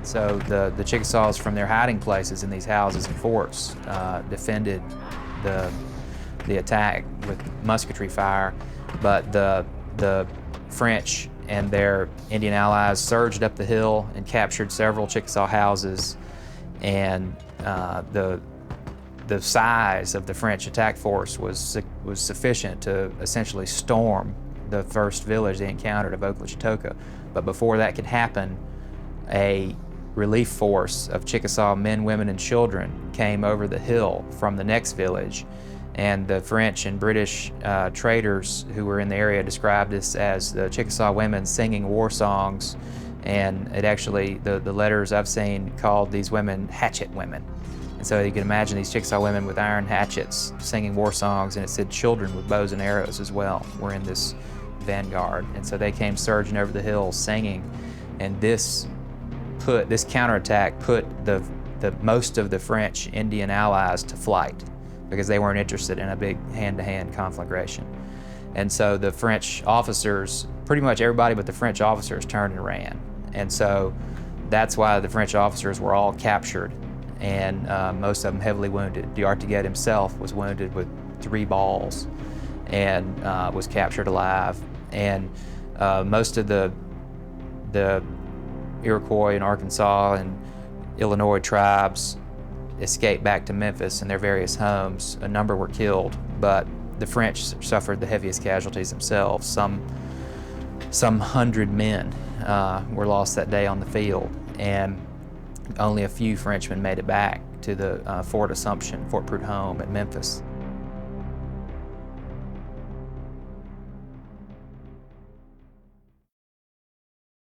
So the Chickasaws from their hiding places in these houses and forts defended the attack with musketry fire, but the French and their Indian allies surged up the hill and captured several Chickasaw houses, and the size of the French attack force was sufficient to essentially storm the first village they encountered of Ogoula Tchetoka. But before that could happen, a relief force of Chickasaw men, women, and children came over the hill from the next village, and the French and British traders who were in the area described this as the Chickasaw women singing war songs, and it actually, the letters I've seen called these women Hatchet Women. And so you can imagine these Chickasaw women with iron hatchets singing war songs, and it said children with bows and arrows as well were in this vanguard. And so they came surging over the hill singing, and this counterattack put the most of the French Indian allies to flight, because they weren't interested in a big hand-to-hand conflagration. And so the French officers, pretty much everybody but the French officers, turned and ran. And so that's why the French officers were all captured, and most of them heavily wounded. D'Artaguette himself was wounded with 3 balls and was captured alive. And most of the Iroquois and Arkansas and Illinois tribes escaped back to Memphis in their various homes. A number were killed, but the French suffered the heaviest casualties themselves. Some 100 men were lost that day on the field, and only a few Frenchmen made it back to the Fort Prudhomme at Memphis.